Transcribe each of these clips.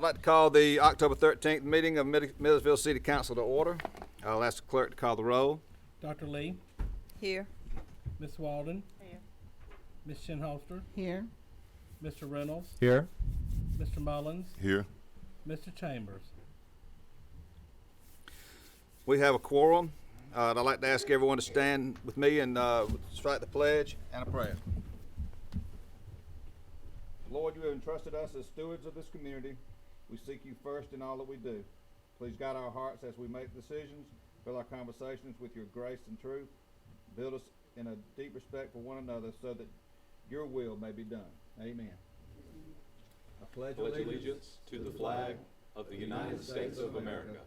I'd like to call the October 13th meeting of Milledgeville City Council to order. I'll ask the clerk to call the roll. Dr. Lee, Here. Miss Walden, Here. Miss Shinholster, Here. Mr. Reynolds, Here. Mr. Mullins, Here. Mr. Chambers. We have a quorum. I'd like to ask everyone to stand with me and strike the pledge and a prayer. Lord, you have entrusted us as stewards of this community. We seek you first in all that we do. Please guide our hearts as we make decisions, fill our conversations with your grace and truth. Build us in a deep respect for one another so that your will may be done. Amen. I pledge allegiance to the flag of the United States of America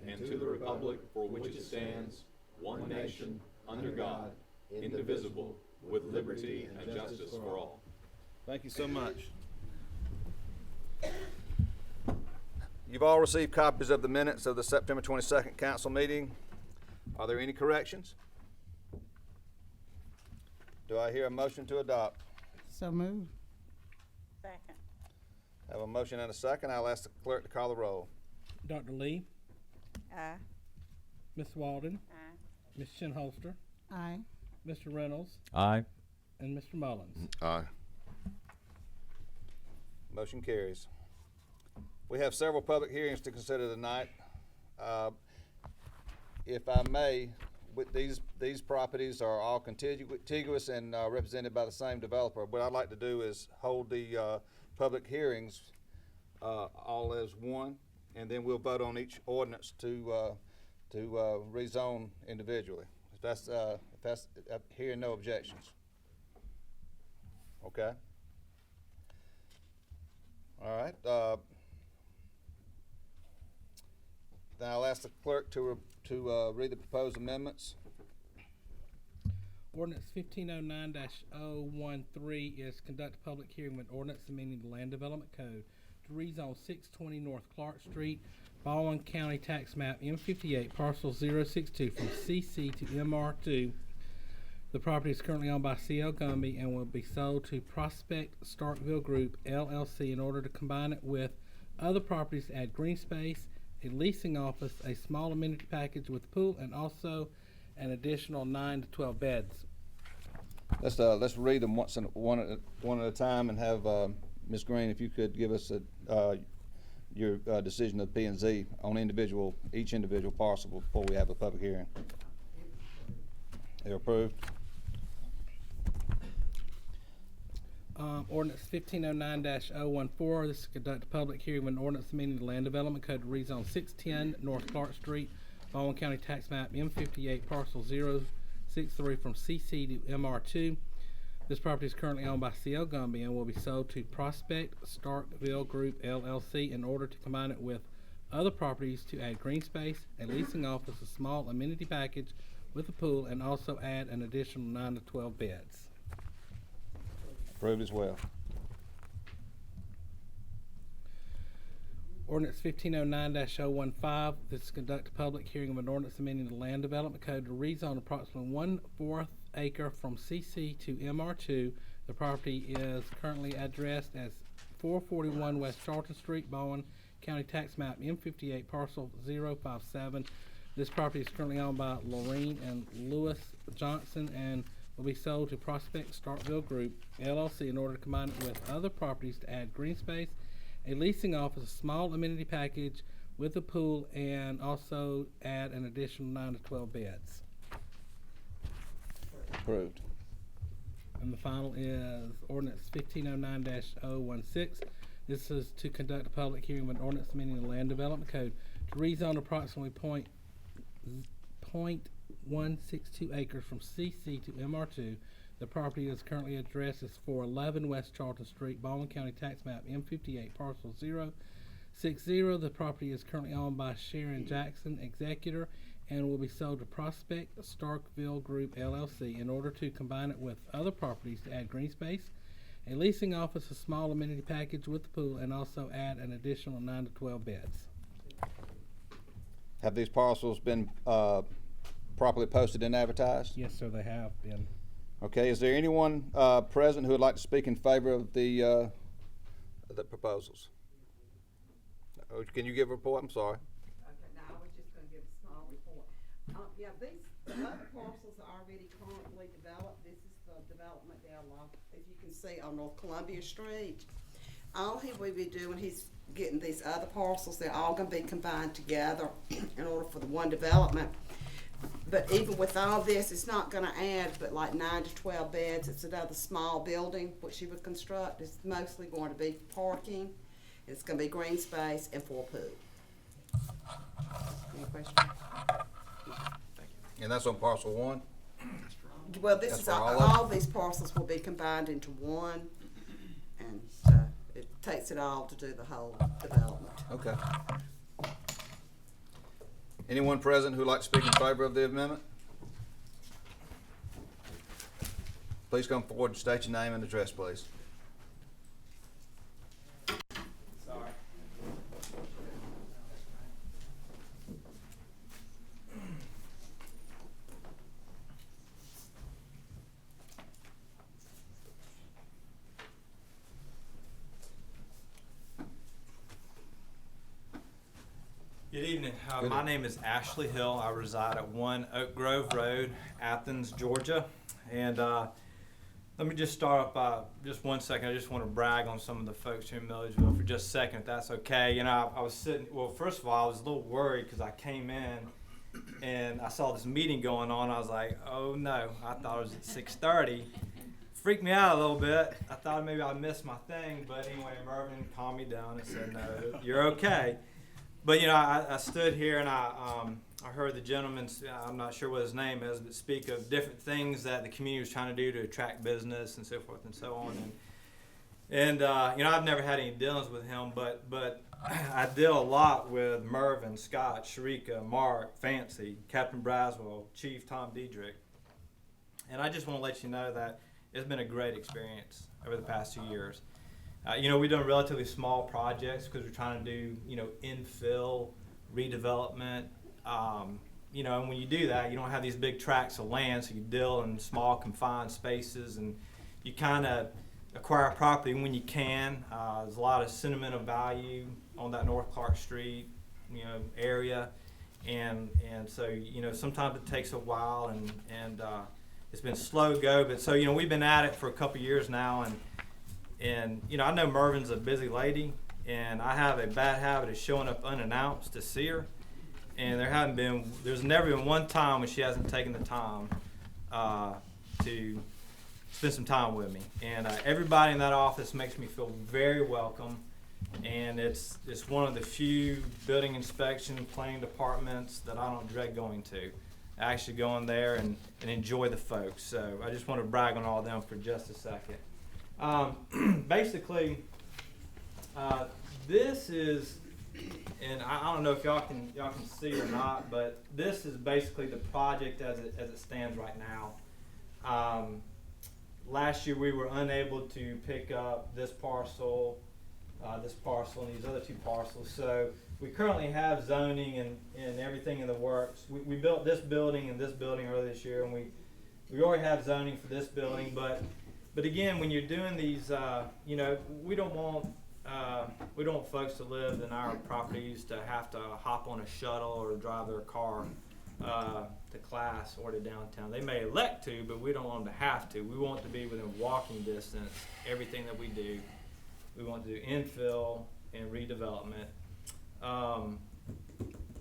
and to the republic for which it stands, one nation, under God, indivisible, with liberty and justice for all. Thank you so much. You've all received copies of the minutes of the September 22nd council meeting. Are there any corrections? Do I hear a motion to adopt? So moved. Second. I have a motion and a second. I'll ask the clerk to call the roll. Dr. Lee, Aye. Miss Walden, Aye. Miss Shinholster, Aye. Mr. Reynolds, Aye. and Mr. Mullins. Aye. Motion carries. We have several public hearings to consider tonight. If I may, with these properties are all contiguous and represented by the same developer. What I'd like to do is hold the public hearings all as one, and then we'll vote on each ordinance to rezone individually. If that's hearing no objections. Okay. All right. Then I'll ask the clerk to read the proposed amendments. Ordinance 1509-013 is conduct a public hearing with ordinance amending the Land Development Code to rezone 620 North Clark Street, Baldwin County Tax Map M58, parcel 062 from CC to MR2. The property is currently owned by C.L. Gumby and will be sold to Prospect Starkville Group, LLC, in order to combine it with other properties to add green space, a leasing office, a small amenity package with a pool, and also an additional 9 to 12 beds. Let's read them one at a time, and have Ms. Green, if you could give us your decision of P&Z on each individual parcel before we have a public hearing. They're approved. Ordinance 1509-014. This is to conduct a public hearing with an ordinance amending the Land Development Code to rezone 610 North Clark Street, Baldwin County Tax Map M58, parcel 063 from CC to MR2. This property is currently owned by C.L. Gumby and will be sold to Prospect Starkville Group, LLC, in order to combine it with other properties to add green space, a leasing office, a small amenity package with a pool, and also add an additional 9 to 12 beds. Approved as well. Ordinance 1509-015. This is to conduct a public hearing of an ordinance amending the Land Development Code to rezone approximately 1/4 acre from CC to MR2. The property is currently addressed as 441 West Charlton Street, Baldwin County Tax Map M58, parcel 057. This property is currently owned by Lorene and Lewis Johnson and will be sold to Prospect Starkville Group, LLC, in order to combine it with other properties to add green space, a leasing office, a small amenity package with a pool, and also add an additional 9 to 12 beds. Approved. And the final is ordinance 1509-016. This is to conduct a public hearing with an ordinance amending the Land Development Code to rezone approximately 0.162 acres from CC to MR2. The property is currently addressed as 411 West Charlton Street, Baldwin County Tax Map M58, parcel 060. The property is currently owned by Sharon Jackson, executor, and will be sold to Prospect Starkville Group, LLC, in order to combine it with other properties to add green space, a leasing office, a small amenity package with a pool, and also add an additional 9 to 12 beds. Have these parcels been properly posted and advertised? Yes, sir, they have been. Okay, is there anyone present who would like to speak in favor of the proposals? Can you give a report? I'm sorry. Okay, now I was just gonna give a small report. Yeah, the other parcels are already currently developed. This is the development down along, as you can see, on North Columbia Street. All he will be doing, he's getting these other parcels, they're all gonna be combined together in order for the one development. But even with all this, it's not gonna add but like 9 to 12 beds. It's another small building, which he would construct. It's mostly going to be parking. It's gonna be green space and 4 pool. Any questions? And that's on parcel 1? Well, this That's is, for all of them? all these parcels will be combined into one, and it takes it all to do the whole development. Okay. Anyone present who'd like to speak in favor of the amendment? Please come forward and state your name and address, please. Sorry. Good evening. Good My evening. name is Ashley Hill. I reside at 1 Oak Grove Road, Athens, Georgia. And let me just start off by just 1 second. I just want to brag on some of the folks here in Milledgeville for just a second, if that's okay. You know, I was sitting, well, first of all, I was a little worried because I came in and I saw this meeting going on. I was like, oh no, I thought it was at 6:30. Freaked me out a little bit. I thought maybe I missed my thing, but anyway, Mervin calmed me down and said, no, you're okay. But you know, I stood here and I heard the gentleman, I'm not sure what his name is, but speak of different things that the community was trying to do to attract business and so forth and so on. And you know, I've never had any dealings with him, but I deal a lot with Mervin, Scott, Sharika, Mark, Fancy, Captain Braswell, Chief Tom Diedrich. And I just want to let you know that it's been a great experience over the past 2 years. You know, we've done relatively small projects because we're trying to do, you know, infill, redevelopment. You know, and when you do that, you don't have these big tracts of land, so you deal in small confined spaces, and you kind of acquire property when you can. There's a lot of sentimental value on that North Clark Street, you know, area, and so, you know, sometimes it takes a while, and it's been slow go, but so, you know, we've been at it for a couple years now, and you know, I know Mervin's a busy lady, and I have a bad habit of showing up unannounced to see her. And there's never been one time when she hasn't taken the time to spend some time with me. And everybody in that office makes me feel very welcome. And it's one of the few building inspection planning departments that I don't dread going to. I actually go in there and enjoy the folks. So I just want to brag on all of them for just a second. Basically, this is, and I don't know if y'all can see or not, but this is basically the project as it stands right now. Last year we were unable to pick up this parcel, and these other 2 parcels. So we currently have zoning and everything in the works. We built this building and this building earlier this year, and we already have zoning for this building, but again, when you're doing these, you know, we don't want folks to live in our properties to have to hop on a shuttle or drive their car to class or to downtown. They may elect to, but we don't want them to have to. We want to be within walking distance. Everything that we do, we want to do infill and redevelopment.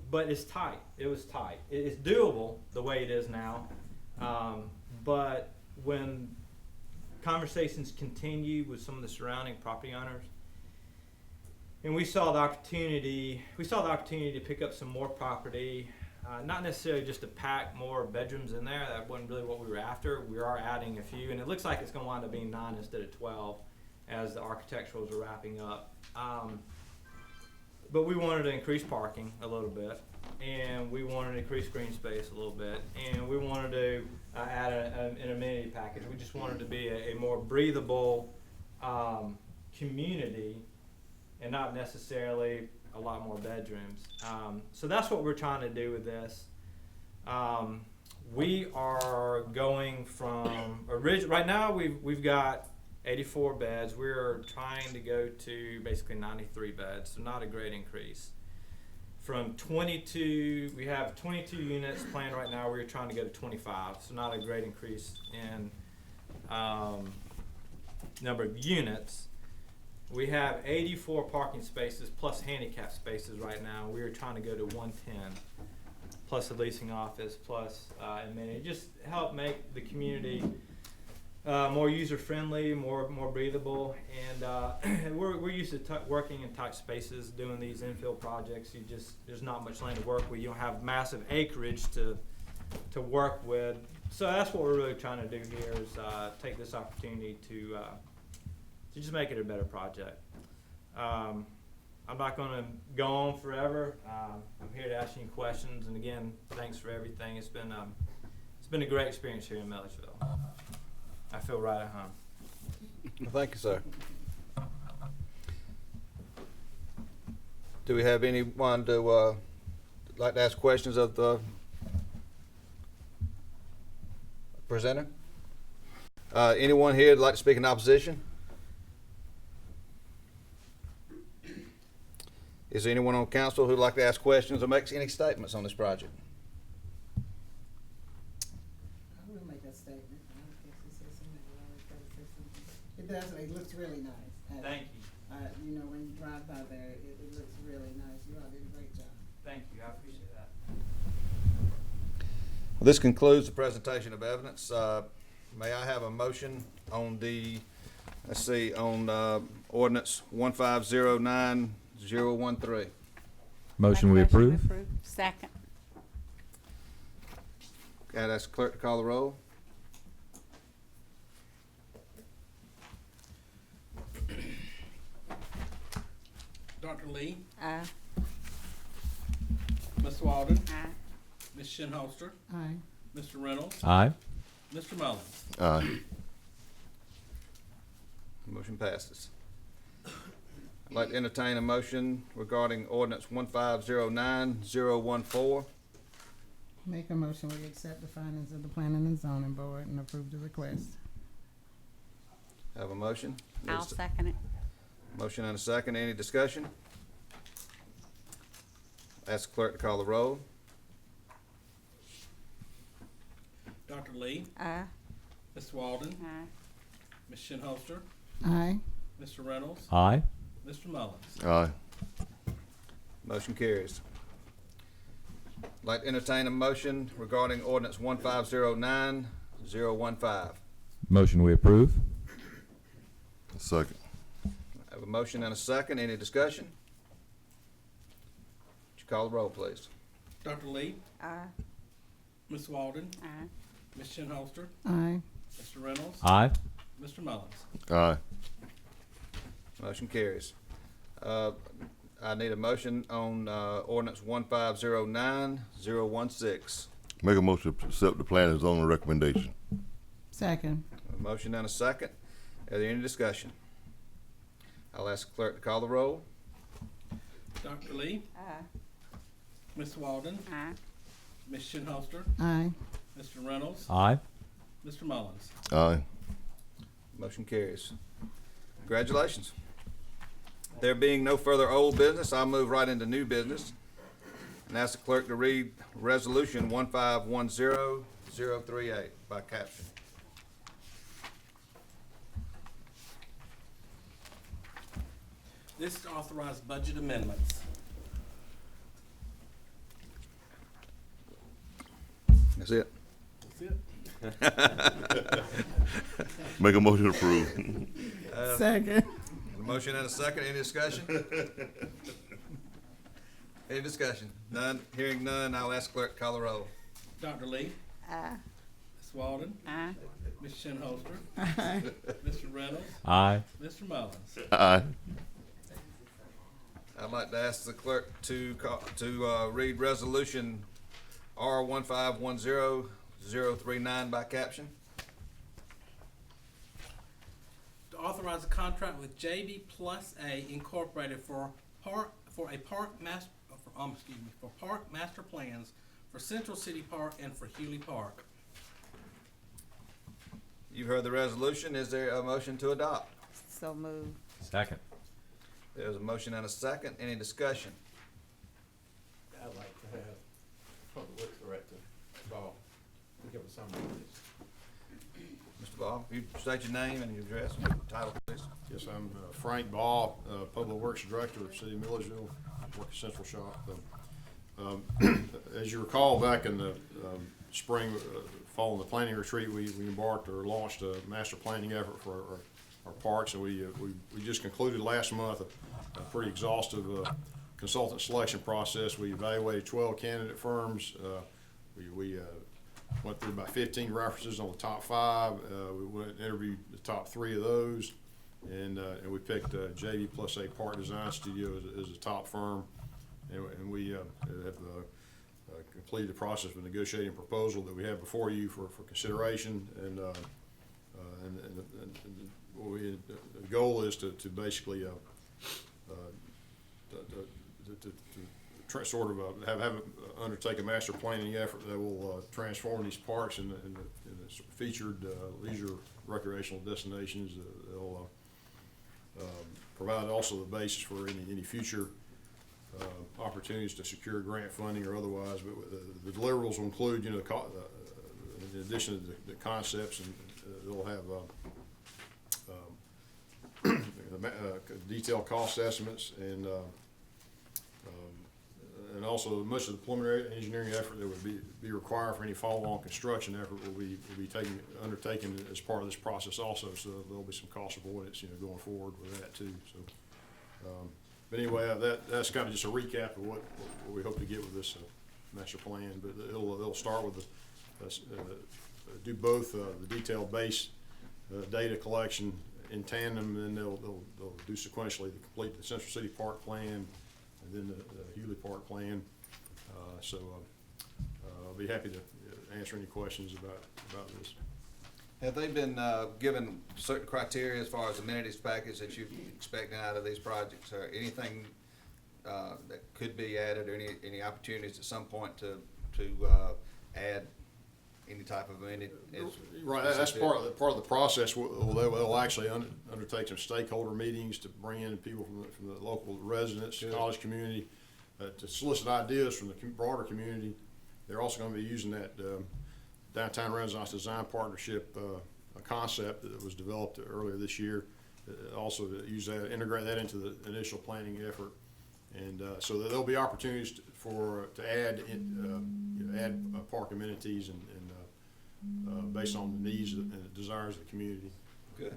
But it's tight. It was tight. It's doable the way it is now. But when conversations continue with some of the surrounding property owners, and we saw the opportunity to pick up some more property, not necessarily just to pack more bedrooms in there. That wasn't really what we were after. We are adding a few, and it looks like it's going to wind up being 9 instead of 12 as the architecturals are wrapping up. But we wanted to increase parking a little bit, and we wanted to increase green space a little bit, and we wanted to add an amenity package. We just wanted to be a more breathable community, and not necessarily a lot more bedrooms. So that's what we're trying to do with this. We are going from right now we've got 84 beds. We're trying to go to basically 93 beds, so not a great increase. From 22, we have 22 units planned right now. We're trying to go to 25, so not a great increase in number of units. We have 84 parking spaces plus handicap spaces right now. We're trying to go to 110, plus a leasing office, plus amenity. Just help make the community more user-friendly, more breathable, and we're used to working in tight spaces, doing these infill projects. There's not much land to work with. You don't have massive acreage to work with. So that's what we're really trying to do here is take this opportunity to just make it a better project. I'm not going to go on forever. I'm here to ask you questions, and again, thanks for everything. It's been a great experience here in Milledgeville. I feel right at home. Well, thank you, sir. Do we have anyone to like to ask questions of the presenter? Anyone here that'd like to speak in opposition? Is there anyone on council who'd like to ask questions or make any statements on this project? I will make a statement. I don't care if it says something, I always gotta say something. It does, it looks really nice. Thank you. You know, when you drive by there, it looks really nice. You all did a great job. Thank you. I appreciate that. Well, this concludes the presentation of evidence. May I have a motion on the, on ordinance 1509013? Motion we approve. Second. Okay, that's clerk to call the roll. Dr. Lee, Aye. Ms. Walden, Aye. Ms. Shinholster, Aye. Mr. Reynolds, Aye. Mr. Mullins. Aye. Motion passes. I'd like to entertain a motion regarding ordinance 1509014. Make a motion, we accept the findings of the planning and zoning board and approve the request. Have a motion? I'll second it. Motion and a second. Any discussion? Ask the clerk to call the roll. Dr. Lee, Aye. Ms. Walden, Aye. Ms. Shinholster, Aye. Mr. Reynolds, Aye. Mr. Mullins. Aye. Motion carries. I'd like to entertain a motion regarding ordinance 1509015. Motion we approve. Second. Have a motion and a second. Any discussion? Would you call the roll, please? Dr. Lee, Aye. Ms. Walden, Aye. Ms. Shinholster, Aye. Mr. Reynolds, Aye. Mr. Mullins. Aye. Motion carries. I need a motion on ordinance 1509016. Make a motion to accept the plan as zoning recommendation. Second. A motion and a second. Are there any discussion? I'll ask the clerk to call the roll. Dr. Lee, Aye. Ms. Walden, Aye. Ms. Shinholster, Aye. Mr. Reynolds, Aye. Mr. Mullins. Aye. Motion carries. Congratulations. There being no further old business, I'll move right into new business and ask the clerk to read resolution 1510038 by caption. This is to authorize budget amendments. That's it. That's it. Make a motion to approve. Second. A motion and a second. Any discussion? Any discussion? None. Hearing none, I'll ask clerk to call the roll. Dr. Lee, Aye. Ms. Walden, Aye. Ms. Shinholster, Aye. Mr. Reynolds, Aye. Mr. Mullins. Aye. I'd like to ask the clerk to read resolution R1510039 by caption. To authorize a contract with JB Plus A Incorporated for park master plans for Central City Park and for Hewley Park. You've heard the resolution. Is there a motion to adopt? So moved. Second. There's a motion and a second. Any discussion? I'd like to have Public Works Director Ball to give us some of this. Mr. Ball, you state your name and your address and your title, please. Yes, I'm Frank Ball, Public Works Director of City of Milledgeville, work at Central Shop. As you recall, back in the spring, following the planning retreat, we embarked or launched a master planning effort for our parks, and we just concluded last month a pretty exhaustive consultant selection process. We evaluated 12 candidate firms. We went through about 15 references on the top 5. We went and interviewed the top 3 of those, and we picked JV Plus A Park Design Studio as a top firm, and we have completed the process of negotiating a proposal that we have before you for consideration, and the goal is to basically sort of have undertake a master planning effort that will transform these parks into featured leisure recreational destinations. They'll provide also the basis for any future opportunities to secure grant funding or otherwise. But the deliverables will include, in addition to the concepts, and they'll have detailed cost estimates and also much of the preliminary engineering effort that would be required for any follow-on construction effort will be undertaken as part of this process also. So there'll be some cost avoidance, going forward with that too. So, but anyway, that's kind of just a recap of what we hope to get with this master plan. But it'll start with do both the detailed base data collection in tandem, and then they'll do sequentially to complete the Central City Park plan, and then the Hewley Park plan. I'll be happy to answer any questions about this. Have they been given certain criteria as far as amenities package that you're expecting out of these projects, or anything that could be added, or any opportunities at some point to add any type of amenity? Right, that's part of the process. They'll actually undertake some stakeholder meetings to bring in people from the local residents, college community, to solicit ideas from the broader community. They're also going to be using that Downtown Renaissance Design Partnership concept that was developed earlier this year. Also to use that, integrate that into the initial planning effort, and so there'll be opportunities to add park amenities and based on the needs and the desires of the community. Good.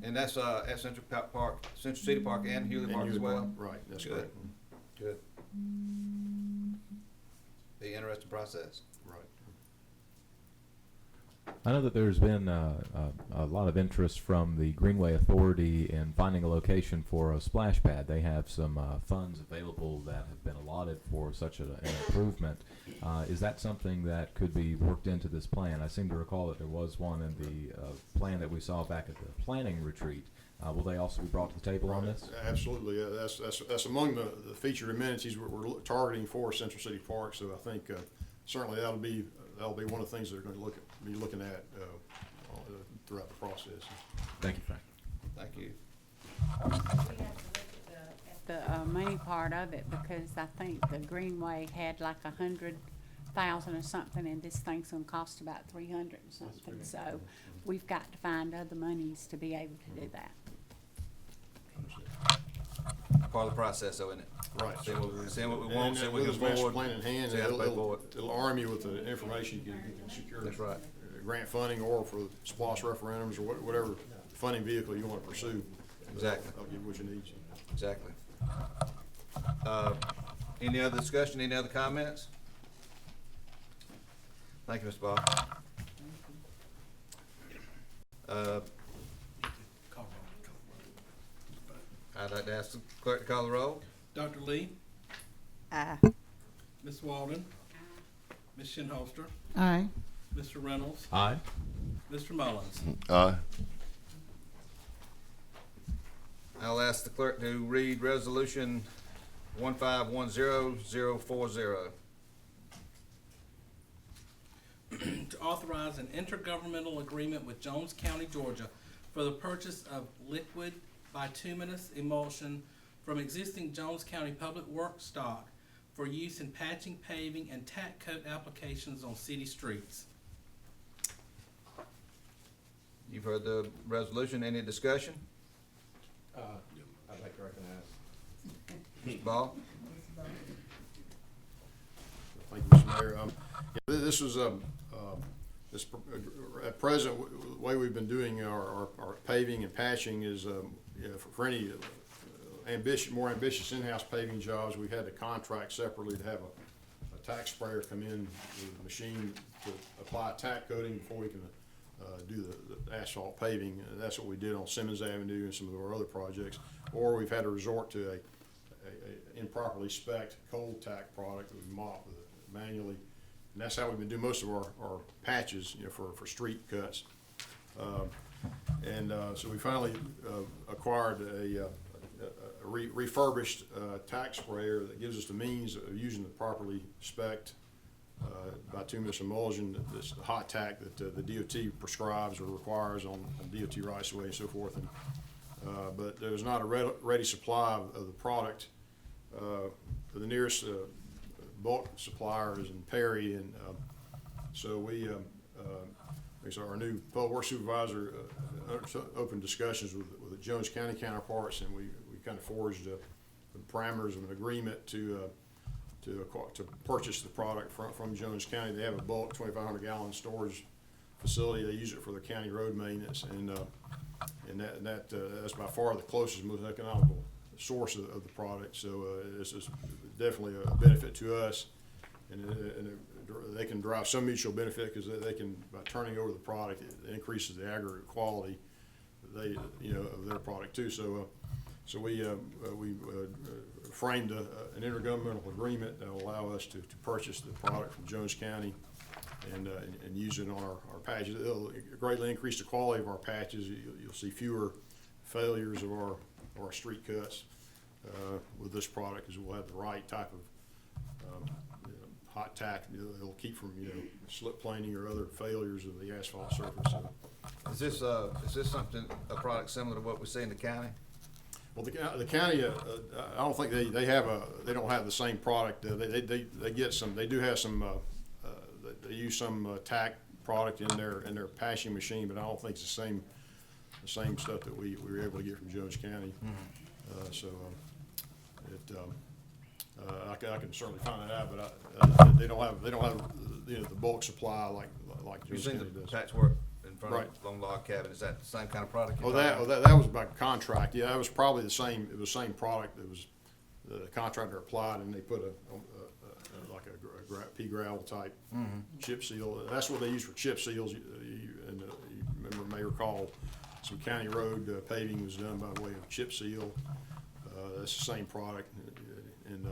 And that's at Central Park, Central City Park, and Hewley Park as well. Right, that's Good. correct. Good. Be an interesting process. Right. I know that there's been a lot of interest from the Greenway Authority in finding a location for a splash pad. They have some funds available that have been allotted for such an improvement. Is that something that could be worked into this plan? I seem to recall that there was one in the plan that we saw back at the planning retreat. Will they also be brought to the table on this? Absolutely. That's among the featured amenities we're targeting for Central City Park. So I think certainly that'll be one of the things they're going to be looking at throughout the process. Thank you, Frank. Thank you. We have to look at the money part of it, because I think the Greenway had like 100,000 or something, and this thing's gonna cost about 300 or something. So we've got to find other monies to be able to do that. Part of the process, though, isn't it? Right. Seeing what we want, seeing what we with can this master afford. plan in hand, see how to pay for it. it'll arm you with the information you can secure. That's right. Grant funding, or for SPOS referendums, or whatever funding vehicle you want to pursue. Exactly. I'll give you what you need. Exactly. Any other discussion, any other comments? Thank you, Mr. Ball. I'd like to ask the clerk to call the roll. Dr. Lee, Aye. Ms. Walden, Ms. Shinholster, Aye. Mr. Reynolds, Aye. Mr. Mullins. Aye. I'll ask the clerk to read resolution 1510040. To authorize an intergovernmental agreement with Jones County, Georgia for the purchase of liquid bituminous emulsion from existing Jones County Public Works stock for use in patching, paving, and tack coat applications on city streets. You've heard the resolution. Any discussion? I'd like to recognize. Mr. Ball? Thank you, Mr. Mayor. This was, at present, the way we've been doing our paving and patching is, for any more ambitious in-house paving jobs, we've had to contract separately to have a tack sprayer come in with a machine to apply tack coating before we can do the asphalt paving. That's what we did on Simmons Avenue and some of our other projects. Or we've had to resort to a improperly spec'd cold tack product that we mop manually. And that's how we've been doing most of our patches, for street cuts. So we finally acquired a refurbished tack sprayer that gives us the means of using the properly spec'd bituminous emulsion, this hot tack that the DOT prescribes or requires on DOT rights of way and so forth. But there's not a ready supply of the product. The nearest bulk supplier is in Perry, and so we, our new public works supervisor opened discussions with the Jones County counterparts, and we kind of forged the parameters of an agreement to purchase the product from Jones County. They have a bulk 2,500 gallon storage facility. They use it for their county road maintenance, and that's by far the closest, most economical source of the product. So this is definitely a benefit to us, and they can derive some mutual benefit because they can, by turning over the product, it increases the aggregate quality of their product too. So we framed an intergovernmental agreement that will allow us to purchase the product from Jones County and use it on our patches. It'll greatly increase the quality of our patches. You'll see fewer failures of our street cuts with this product, because we'll have the right type of hot tack. It'll keep from slip planing or other failures of the asphalt surface. So, Is this a product similar to what we see in the county? well, the county, I don't think they don't have the same product. They get some. They do have some. They use some tack product in their patching machine, but I don't think it's the same stuff that we were able to get from Jones County. I can certainly find that out, but they don't have the bulk supply like You've Jones seen County the does. patchwork in front Right. of Lone Log Cabin. Is that the same kind of product? That was by contract. Yeah, that was probably the same. It was the same product. It was the contractor applied, and they put like a pea gravel type chip seal. That's what they use for chip seals. You may recall some county road paving was done by way of chip seal. That's the same product, and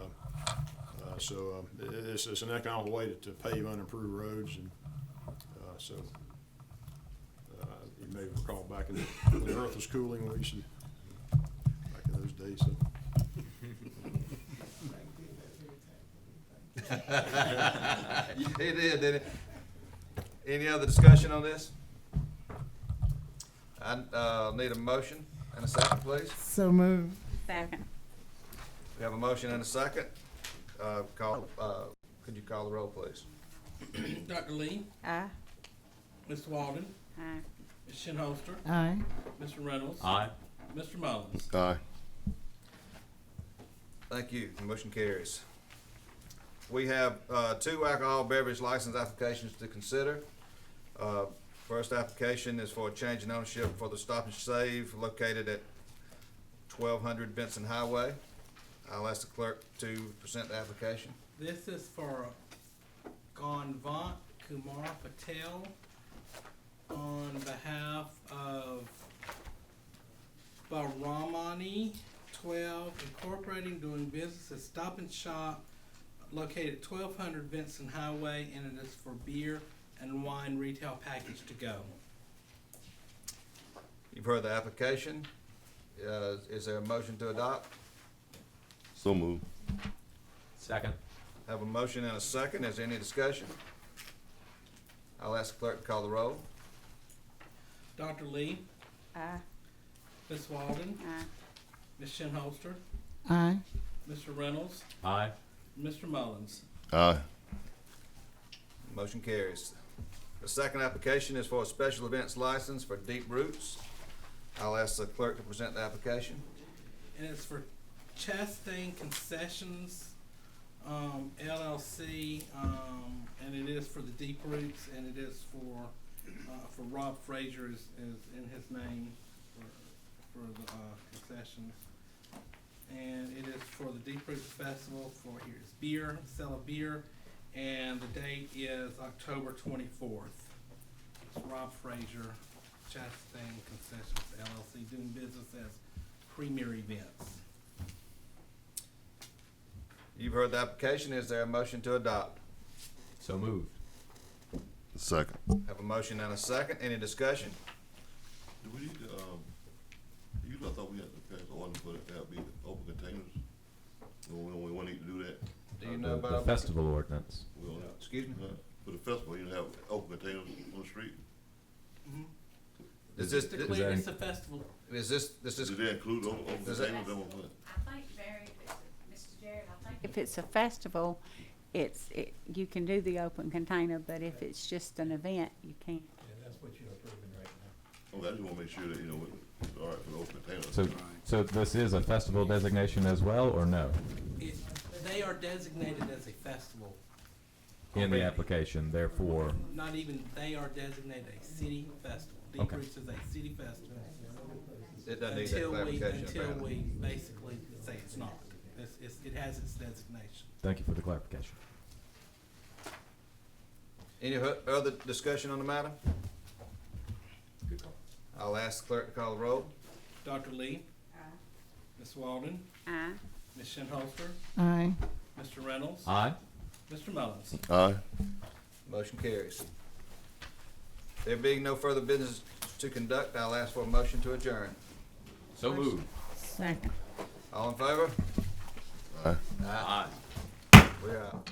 so it's an economical way to pave unimproved roads, and so. You may recall back when the earth was cooling, we used to, back in those days. It did, didn't it? Any other discussion on this? I need a motion and a second, please. So moved. Second. We have a motion and a second. Could you call the roll, please? Dr. Lee, Aye. Mr. Walden, Aye. Ms. Shinholster, Aye. Mr. Reynolds, Aye. Mr. Mullins. Aye. Thank you. The motion carries. We have 2 alcohol beverage license applications to consider. First application is for a change in ownership for the Stop and Save located at 1200 Benson Highway. I'll ask the clerk to present the application. This is for Ganvant Kumar Patel on behalf of Baramani 12 Incorporating, doing business as Stop and Shop located at 1200 Benson Highway, and it is for beer and wine retail package to go. You've heard the application. Is there a motion to adopt? So moved. Second. Have a motion and a second. Is there any discussion? I'll ask the clerk to call the roll. Dr. Lee, Aye. Ms. Walden, Aye. Ms. Shinholster, Aye. Mr. Reynolds, Aye. Mr. Mullins. Aye. Motion carries. The second application is for a special events license for Deep Roots. I'll ask the clerk to present the application. And it's for Chastain Concessions, LLC, and it is for the Deep Roots, and it is for Rob Frazier is in his name for the concessions. And it is for the Deep Roots Festival for here's beer, sell of beer, and the date is October 24th. It's Rob Frazier, Chastain Concessions LLC, doing business as Premier Events. You've heard the application. Is there a motion to adopt? So moved. Second. Have a motion and a second. Any discussion? Do we need to, usually I thought we had to pass the ordinance for it to have be open containers. We won't need to do that. Do you know The about? festival ordinance. We don't- Excuse me? For the festival, you have open containers on the street. Is this, Just declare it's a festival. is this Does that include open Does that- containers? That one, I think, Barry, Mr. Jared, I think. If it's a festival, you can do the open container, but if it's just an event, you can't. Yeah, that's what you're approving right now. oh, I just wanna make sure that, you know, it's all right for the open containers. So this is a festival designation as well, or no? They are designated as a festival. In the already. application, therefore, Not even, they are designated a city festival. Deep Okay. Roots is a city festival. It doesn't need that Until clarification, until apparently. we basically say it's not. It has its designation. thank you for the clarification. Any other discussion on the matter? I'll ask the clerk to call the roll. Dr. Lee? Aye. Ms. Walden? Aye. Ms. Shinholster? Aye. Mr. Reynolds? Aye. Mr. Mullins? Aye. Motion carries. There being no further business to conduct, I'll ask for a motion to adjourn. So moved. Second. All in favor? Aye. Aye. We're out.